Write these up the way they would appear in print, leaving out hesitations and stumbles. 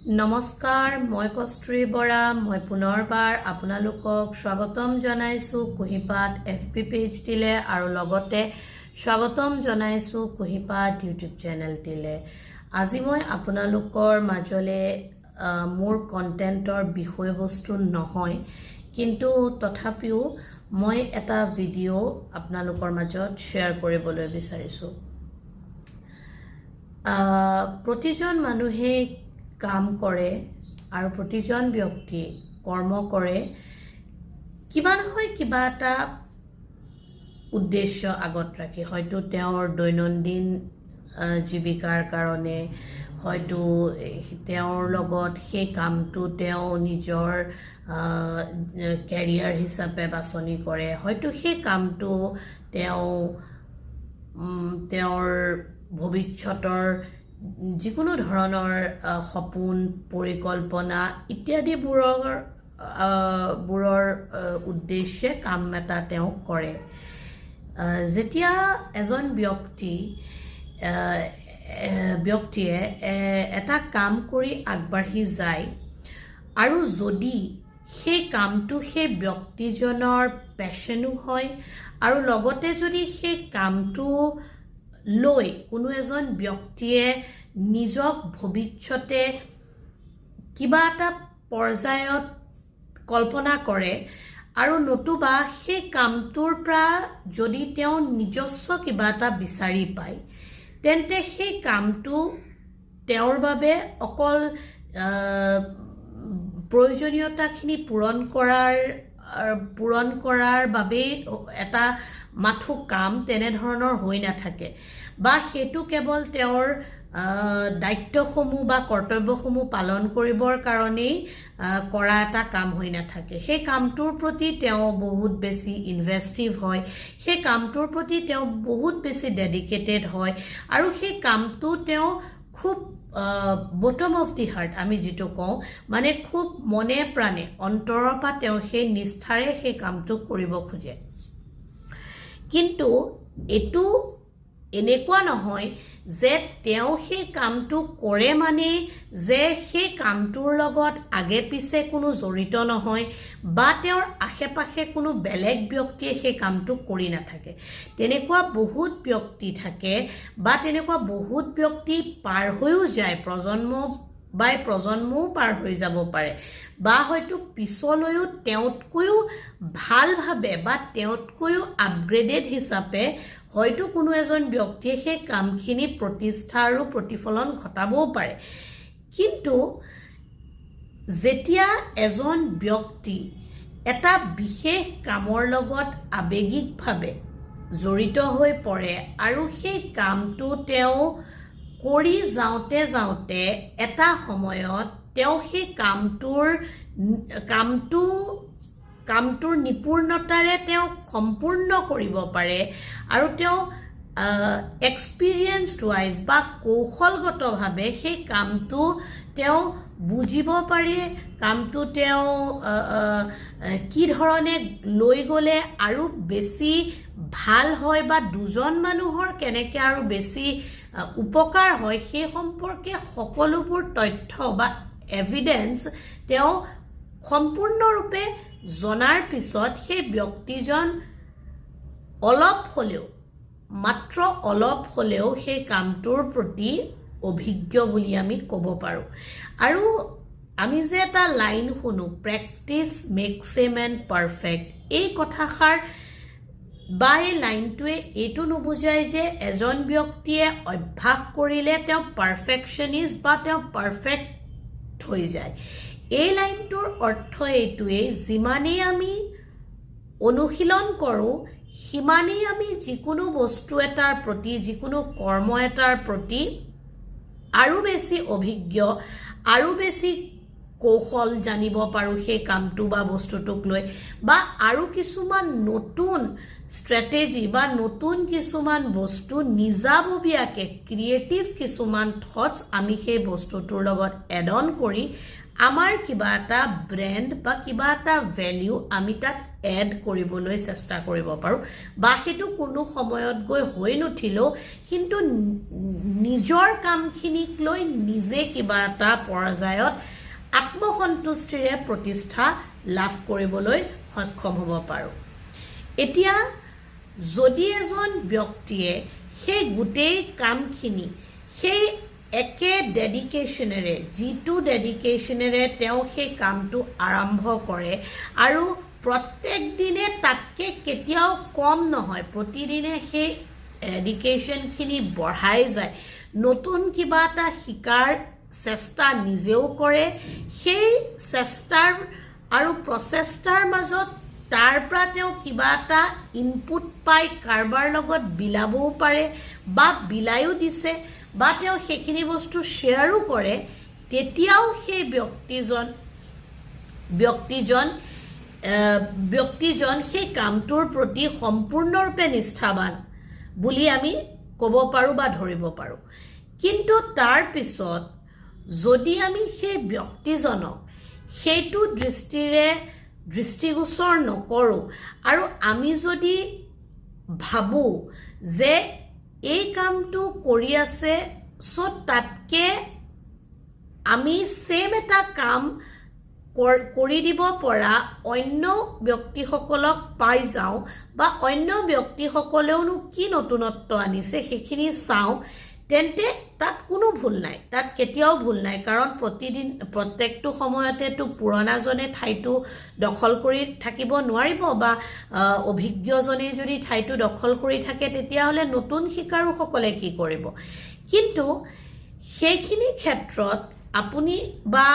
নমস্কাৰ মই কস্তুৰী বৰা মই পুনৰবাৰ আপোনালোকক স্বাগতম জনাইছো কুহিপাত এফপি পেজ টিলে আৰু লগতে স্বাগতম জনাইছো কুহিপাত ইউটিউব চেনেল টিলে আজি মই আপোনালোকৰ মাজলে মোৰ কন্টেন্টৰ বিষয়বস্তু নহয় কিন্তু তথাপিও মই এটা ভিডিও আপোনালোকৰ মাজত শেয়াৰ কৰিবলৈ বিচাৰিছো প্ৰতিজন মানুহে কাম কৰে আৰু প্ৰতিজন ব্যক্তি কৰ্ম কৰে কিবা নহয় কিবা এটা উদ্দেশ্য আগত ৰাখি হয়তো তেওঁৰ দৈনন্দিন জীৱিকাৰ কাৰণে হয়তো তেওঁৰ লগত সেই কামটো তেওঁ নিজৰ কেৰিয়াৰ হিচাপে বাছনি কৰে হয়তো সেই কামটো তেওঁৰ ভৱিষ্যতৰ যিকোনো ধৰণৰ সপোন পৰিকল্পনা ইত্যাদি বুৰৰ উদ্দেশ্যে কাম এটা তেওঁ কৰে যেতিয়া এজন ব্যক্তিয়ে এটা কাম কৰি আগবাঢ়ি যায় আৰু যদি সেই কামটো সেই ব্যক্তিজনৰ পেশনো হয় আৰু লগতে যদি সেই কামটো লৈ কোনো এজন ব্যক্তিয়ে নিজক ভৱিষ্যতে কিবা এটা পৰ্যায়ত কল্পনা কৰে আৰু নতুবা সেই কামটোৰ পৰা যদি তেওঁ নিজস্ব কিবা এটা বিচাৰি পায় তেন্তে সেই কামটো তেওঁৰ বাবে অকল প্ৰয়োজনীয়তাখিনি পূৰণ কৰাৰ বাবে এটা মাথো কাম তেনেধৰণৰ হৈ নাথাকে বা সেইটো কেৱল তেওঁৰ দায়িত্বসমূহ বা কৰ্তব্যসমূহ পালন কৰিবৰ কাৰণেই কৰা এটা কাম হৈ নাথাকে সেই কামটোৰ প্ৰতি তেওঁ বহুত বেছি ইনভেষ্টিভ হয় সেই কামটোৰ প্ৰতি তেওঁ বহুত বেছি ডেডিকেটেড হয় আৰু সেই কামটো তেওঁ খুব বটম অফ দি হাৰ্ট আমি যেটো কওঁ মানে খুব মনে প্ৰাণে অন্তৰৰ পৰা তেওঁ সেই নিষ্ঠাৰে সেই কামটো কৰিব খোজে কিন্তু এটো এনেকুৱা নহয় যে তেওঁ সেই কামটো কৰে মানে যে সেই কামটোৰ লগত আগে পিছে কোনো জড়িত নহয় বা তেওঁৰ আশেপাশে কোনো বেলেগ ব্যক্তিয়ে সেই কামটো কৰি নাথাকে তেনেকুৱা বহুত ব্যক্তি থাকে বা তেনেকুৱা বহুত ব্যক্তি পাৰ হৈও যায় প্ৰজন্মও পাৰ হৈ যাব পাৰে বা হয়তো পিছলৈও তেওঁতকৈও ভালভাৱে বা তেওঁতকৈও আপগ্ৰেডেড হিচাপে হয়তো কোনো এজন ব্যক্তিয়ে সেই কামখিনি প্ৰতিষ্ঠা আৰু প্ৰতিফলন ঘটাবও পাৰে কিন্তু যেতিয়া এজন ব্যক্তি এটা বিশেষ কামৰ লগত আবেগিকভাৱে জড়িত হৈ পৰে আৰু সেই কামটো তেওঁ কৰি যাওঁতে এটা সময়ত তেওঁ সেই কামটোৰ নিপুণতাৰে তেওঁ সম্পূৰ্ণ কৰিব পাৰে আৰু তেওঁ এক্সপিৰিয়েন্সড ৱাইজ বা কৌশলগতভাৱে সেই কামটো তেওঁ বুজিব পাৰে কামটো তেওঁ কি ধৰণে লৈ গ'লে আৰু বেছি ভাল হয় বা দুজন মানুহৰ কেনেকৈ আৰু বেছি উপকাৰ হয় সেই সম্পৰ্কে সকলোবোৰ তথ্য বা এভিডেন্স তেওঁ সম্পূৰ্ণৰূপে জনাৰ পিছত সেই ব্যক্তিজন মাত্ৰ অলপ হলেও সেই কামটোৰ প্ৰতি অভিজ্ঞ বুলি আমি ক'ব পাৰো আৰু আমি যে এটা লাইন শুনো practice max a man perfect এই কথাষাৰ বা এই লাইনটোৱে এইটো নুবুজায় যে এজন ব্যক্তিয়ে অভ্যাস কৰিলে তেওঁ পাৰফেকশনিষ্ট বা তেওঁ পাৰফেক্ট হৈ যায় এই লাইনটোৰ অৰ্থ এইটোৱে যিমানেই আমি অনুশীলন কৰোঁ সিমানেই আমি যিকোনো বস্তু এটাৰ প্ৰতি যিকোনো কৰ্ম এটাৰ প্ৰতি আৰু বেছি অভিজ্ঞ আৰু বেছি কৌশল জানিব পাৰো সেই কামটো বা বস্তুটোক লৈ বা আৰু কিছুমান নতুন স্ট্ৰেটেজি বা নতুন কিছুমান বস্তু নিজাববীয়াকে ক্ৰিয়েটিভ কিছুমান থটছ আমি সেই বস্তুটোৰ লগত এড অন কৰি আমাৰ কিবা এটা ব্ৰেণ্ড বা কিবা এটা ভেলিউ আমি তাত এড কৰিবলৈ চেষ্টা কৰিব পাৰোঁ বা সেইটো কোনো সময়ত গৈ হৈ নুঠিলেও কিন্তু নিজৰ কামখিনিক লৈ নিজে কিবা এটা পৰ্যায়ত আত্মসন্তুষ্টিৰে প্ৰতিষ্ঠা লাভ কৰিবলৈ সক্ষম হ'ব পাৰোঁ। এতিয়া যদি এজন ব্যক্তিয়ে সেই গোটেই কামখিনি সেই একে ডেডিকেশ্যনেৰে যিটো ডেডিকেশ্যনেৰে তেওঁ সেই কামটো আৰম্ভ কৰে আৰু প্ৰত্যেক দিনে তাতকৈ কেতিয়াও কম নহয়, প্ৰতিদিনে সেই ডেডিকেশ্যনখিনি বঢ়াই যায়, নতুন কিবা এটা শিকাৰ চেষ্টা নিজেও কৰে, সেই চেষ্টাৰ আৰু প্ৰচেষ্টাৰ মাজত তাৰ পৰা তেওঁ কিবা এটা ইনপুট পাই কাৰোবাৰ লগত বিলাবও পাৰে বা বিলায়ো দিছে বা তেওঁ সেইখিনি বস্তু শ্বেয়াৰো কৰে, তেতিয়াও সেই ব্যক্তিজন সেই কামটোৰ প্ৰতি সম্পূৰ্ণৰূপে নিষ্ঠাবান বুলি আমি ক'ব পাৰোঁ বা ধৰিব পাৰোঁ। কিন্তু তাৰ পিছত যদি আমি সেই ব্যক্তিজনক সেইটো দৃষ্টিগোচৰ নকৰোঁ আৰু আমি যদি ভাবোঁ যে এই কামটো কৰি আছে চ' তাতকৈ আমি ছেম এটা কাম কৰি দিব পৰা অন্য ব্যক্তিসকলক পাই যাওঁ বা অন্য ব্যক্তিসকলেওনো কি নতুনত্ব আনিছে সেইখিনি চাওঁ, তেন্তে তাত কোনো ভুল নাই, তাত কেতিয়াও ভুল নাই। কাৰণ প্ৰত্যেকটো সময়তেতো পুৰণাজনে ঠাইটো দখল কৰি থাকিব নোৱাৰিব বা অভিজ্ঞজনে যদি ঠাইটো দখল কৰি থাকে তেতিয়াহ'লে নতুন শিকাৰুসকলে কি কৰিব। কিন্তু সেইখিনি ক্ষেত্ৰত আপুনি বা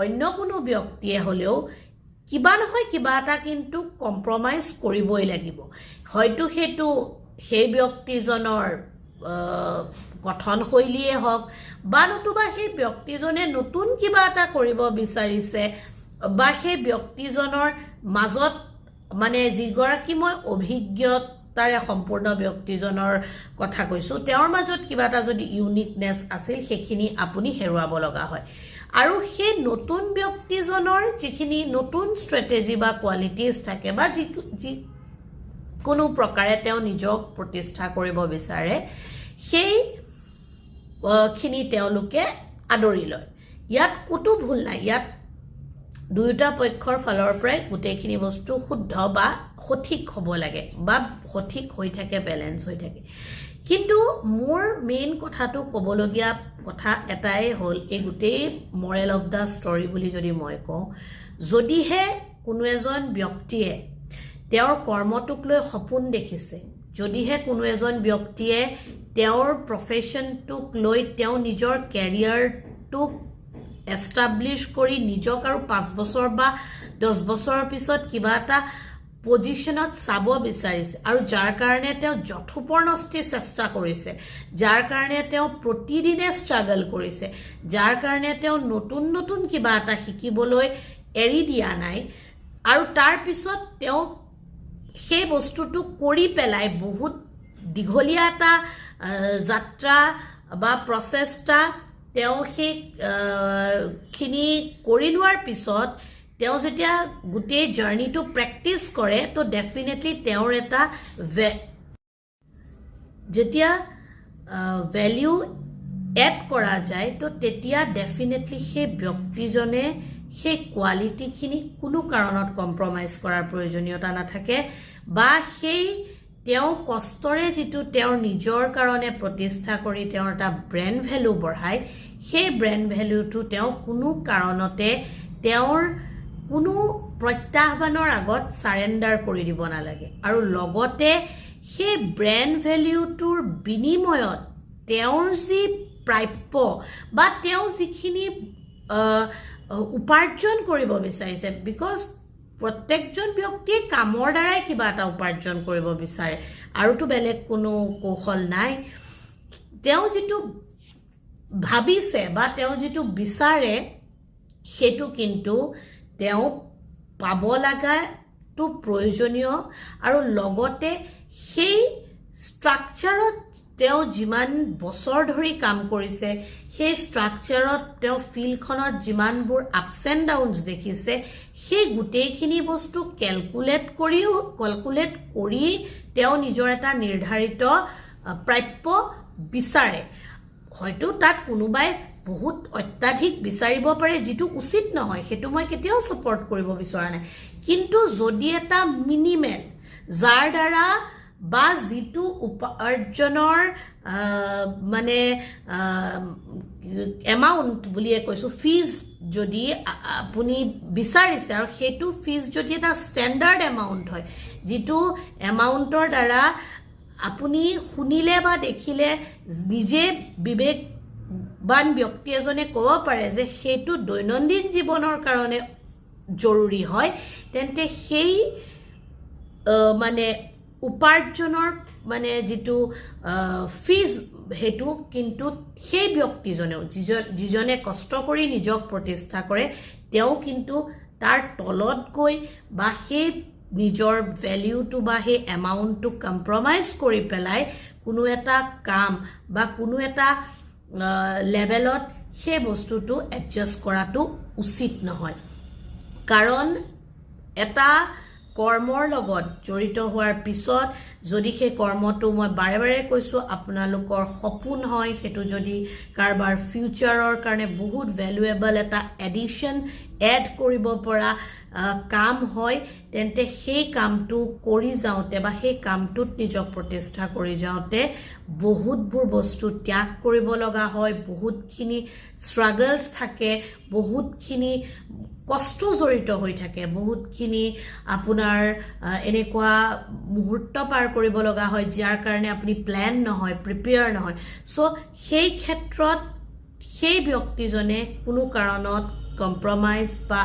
অন্য কোনো ব্যক্তিয়ে হ'লেও কিবা নহয় কিবা এটা কিন্তু কম্প্ৰমাইজ কৰিবই লাগিব। হয়তো সেইটো সেই ব্যক্তিজনৰ গঠনশৈলীয়ে হওক বা নতুবা সেই ব্যক্তিজনে নতুন কিবা এটা কৰিব বিচাৰিছে বা সেই ব্যক্তিজনৰ মাজত মানে যিগৰাকী মই অভিজ্ঞতাৰে সম্পূৰ্ণ ব্যক্তিজনৰ কথা কৈছোঁ, তেওঁৰ মাজত কিবা এটা যদি ইউনিকনেছ আছিল সেইখিনি আপুনি হেৰুৱাব লগা হয়। আৰু সেই নতুন ব্যক্তিজনৰ যিখিনি নতুন ষ্ট্ৰেটেজি বা কোৱালিটিজ থাকে বা যিকোনো প্ৰকাৰে তেওঁ নিজক প্ৰতিষ্ঠা কৰিব বিচাৰে সেইখিনি তেওঁলোকে আদৰি লয়। ইয়াত ক'তো ভুল নাই, ইয়াত দুয়োটা পক্ষৰ ফালৰ পৰাই গোটেইখিনি বস্তু শুদ্ধ বা সঠিক হ'ব লাগে বা সঠিক হৈ থাকে, বেলেঞ্চ হৈ থাকে। কিন্তু মোৰ মেইন কথাটো ক'বলগীয়া কথা এটাই হ'ল, এই গোটেই মৰেল অফ দ্য ষ্টৰী বুলি যদি মই কওঁ, যদিহে কোনো এজন ব্যক্তিয়ে তেওঁৰ কৰ্মটোক লৈ সপোন দেখিছে, যদিহে কোনো এজন ব্যক্তিয়ে তেওঁৰ প্ৰফেশ্যনটোক লৈ তেওঁ নিজৰ কেৰিয়াৰটোক এষ্টাব্লিছ কৰি নিজক আৰু 5 বছৰ বা 10 বছৰৰ পিছত কিবা এটা পজিশ্যনত চাব বিচাৰিছে আৰু যাৰ কাৰণে তেওঁ যথোপৰ্ণষ্টি চেষ্টা কৰিছে, যাৰ কাৰণে তেওঁ প্ৰতিদিনে ষ্ট্ৰাগল কৰিছে, যাৰ কাৰণে তেওঁ নতুন নতুন কিবা এটা শিকিবলৈ এৰি দিয়া নাই আৰু তাৰ পিছত তেওঁ সেই বস্তুটো কৰি পেলাই বহুত দীঘলীয়া এটা যাত্ৰা বা প্ৰচেষ্টা তেওঁ সেইখিনি কৰি লোৱাৰ পিছত তেওঁ যেতিয়া গোটেই জাৰ্নিটো প্ৰেক্টিছ কৰে তো ডেফিনেটলি তেওঁৰ এটা যেতিয়া ভেলিউ এড কৰা যায় তো তেতিয়া ডেফিনেটলি সেই ব্যক্তিজনে সেই কোৱালিটিখিনি কোনো কাৰণত কম্প্ৰমাইজ কৰাৰ প্ৰয়োজনীয়তা নাথাকে বা সেই তেওঁ কষ্টৰে যিটো তেওঁৰ নিজৰ কাৰণে প্ৰতিষ্ঠা কৰি তেওঁৰ এটা ব্ৰেণ্ড ভেলু বঢ়ায়, সেই ব্ৰেণ্ড ভেলুটো তেওঁ কোনো কাৰণতে তেওঁৰ কোনো প্ৰত্যাহ্বানৰ আগত চাৰেণ্ডাৰ কৰি দিব নালাগে। আৰু লগতে সেই ব্ৰেণ্ড ভেলিউটোৰ বিনিময়ত তেওঁৰ যি প্ৰাপ্য বা তেওঁ যিখিনি উপাৰ্জন কৰিব বিচাৰিছে, বিকজ প্ৰত্যেকজন ব্যক্তিয়ে কামৰ দ্বাৰাই কিবা এটা উপাৰ্জন কৰিব বিচাৰে আৰুতো বেলেগ কোনো কৌশল নাই। তেওঁ যিটো ভাবিছে বা তেওঁ যিটো বিচাৰে সেইটো কিন্তু তেওঁ পাব লগাটো প্ৰয়োজনীয় আৰু লগতে সেই ষ্ট্ৰাকচাৰত তেওঁ যিমান বছৰ ধৰি কাম কৰিছে, সেই ষ্ট্ৰাকচাৰত তেওঁ ফিল্ডখনত যিমানবোৰ আপছ এণ্ড ডাউনছ দেখিছে, সেই গোটেইখিনি বস্তু কেলকুলেট কৰি তেওঁ নিজৰ এটা নিৰ্ধাৰিত প্ৰাপ্য বিচাৰে। হয়তো তাত কোনোবাই বহুত অত্যাধিক বিচাৰিব পাৰে, যিটো উচিত নহয়, সেইটো মই কেতিয়াও ছাপৰ্ট কৰিব বিচৰা নাই। কিন্তু যদি এটা মিনিমেল, যাৰ দ্বাৰা বা যিটো উপাৰ্জনৰ মানে এমাউণ্ট বুলিয়ে কৈছোঁ, ফিজ যদি আপুনি বিচাৰিছে আৰু সেইটো ফিজ যদি এটা ষ্টেণ্ডাৰ্ড এমাউণ্ট হয়, যিটো এমাউণ্টৰ দ্বাৰা আপুনি শুনিলে বা দেখিলে নিজে বিবেকবান ব্যক্তি এজনে ক'ব পাৰে যে সেইটো দৈনন্দিন জীৱনৰ কাৰণে জৰুৰী হয়, তেন্তে সেই মানে উপাৰ্জনৰ মানে যিটো ফিজ, সেইটো কিন্তু সেই ব্যক্তিজনেও যিজনে কষ্ট কৰি নিজক প্ৰতিষ্ঠা কৰে, তেওঁ কিন্তু তাৰ তলত গৈ বা সেই নিজৰ ভেলিউটো বা সেই এমাউণ্টটো কম্প্ৰমাইজ কৰি পেলাই কোনো এটা কাম বা কোনো এটা লেভেলত সেই বস্তুটো এডজাষ্ট কৰাটো উচিত নহয়। কাৰণ এটা কৰ্মৰ লগত জড়িত হোৱাৰ পিছত যদি সেই কৰ্মটো, মই বাৰে বাৰে কৈছোঁ, আপোনালোকৰ সপোন হয়, সেইটো যদি কাৰোবাৰ ফিউচাৰৰ কাৰণে বহুত ভেলুৱেবল এটা এড কৰিব পৰা কাম হয়, তেন্তে সেই কামটো কৰি যাওঁতে বা সেই কামটোত নিজক প্ৰতিষ্ঠা কৰি যাওঁতে বহুতবোৰ বস্তু ত্যাগ কৰিব লগা হয়, বহুতখিনি ষ্ট্ৰাগলছ থাকে, বহুতখিনি কষ্ট জড়িত হৈ থাকে, বহুতখিনি আপোনাৰ এনেকুৱা মুহূৰ্ত পাৰ কৰিব লগা হয় যাৰ কাৰণে আপুনি প্লেন নহয়, প্ৰিপেয়াৰ নহয়। চ' সেই ক্ষেত্ৰত সেই ব্যক্তিজনে কোনো কাৰণত কম্প্ৰমাইজ বা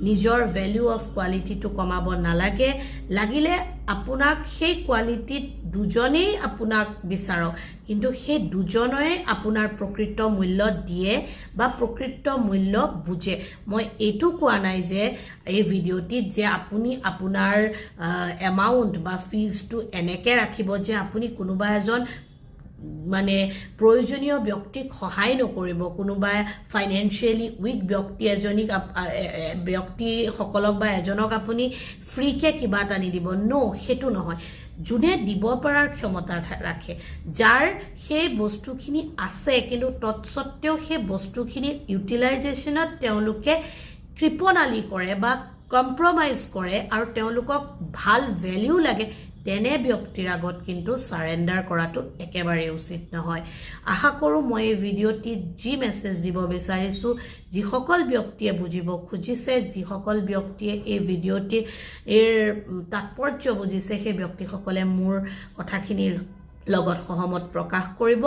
নিজৰ ভেলিউ অফ কোৱালিটিটো কমাব নালাগে। লাগিলে আপোনাক সেই কোৱালিটিত দুজনেই আপোনাক বিচাৰক, কিন্তু সেই দুজনে আপোনাৰ প্ৰকৃত মূল্য দিয়ে বা প্ৰকৃত মূল্য বুজে। মই এইটো কোৱা নাই যে এই ভিডিঅ'টিত যে আপুনি আপোনাৰ এমাউণ্ট বা ফিজটো এনেকৈ ৰাখিব যে আপুনি কোনোবা এজন মানে প্ৰয়োজনীয় ব্যক্তিক সহায় নকৰিব, কোনোবা ফাইনেন্সিয়েলি উইক ব্যক্তিসকলক বা এজনক আপুনি ফ্ৰীকে কিবা এটা নিদিব। সেইটো নহয়। যোনে দিব পৰাৰ ক্ষমতা ৰাখে, যাৰ সেই বস্তুখিনি আছে, কিন্তু তৎসত্ত্বেও সেই বস্তুখিনিৰ ইউটিলাইজেশ্যনত তেওঁলোকে কৃপণালি কৰে বা কম্প্ৰমাইজ কৰে আৰু তেওঁলোকক ভাল ভেলিউ লাগে, তেনে ব্যক্তিৰ আগত কিন্তু চাৰেণ্ডাৰ কৰাটো একেবাৰে উচিত নহয়। আশা কৰোঁ মই এই ভিডিঅ'টিত যি মেছেজ দিব বিচাৰিছোঁ, যিসকল ব্যক্তিয়ে বুজিব খুজিছে, যিসকল ব্যক্তিয়ে এই ভিডিঅ'টিৰ তাৎপৰ্য বুজিছে, সেই ব্যক্তিসকলে মোৰ কথাখিনিৰ লগত সহমত প্ৰকাশ কৰিব।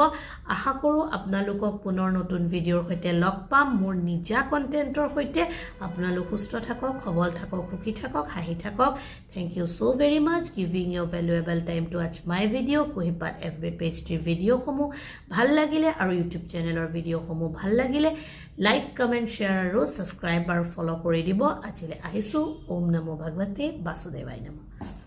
আশা কৰোঁ আপোনালোকক পুনৰ নতুন ভিডিঅ'ৰ সৈতে লগ পাম, মোৰ নিজা কণ্টেণ্টৰ সৈতে। আপোনালোক সুস্থ থাকক, সবল থাকক, সুখী থাকক, হাঁহি থাকক। Thank you so' very much giving your valuable time to watch my video'. Kuhipat FB পেজটিৰ ভিডিঅ'সমূহ ভাল লাগিলে আৰু ইউটিউব চেনেলৰ ভিডিঅ'সমূহ ভাল লাগিলে লাইক, কমেণ্ট, শ্বেয়াৰ আৰু ছাবস্ক্ৰাইব আৰু ফ'ল' কৰি দিব। আজিলৈ আহিছোঁ। ওম নমো ভগৱতে বাসুদেৱায় নমঃ।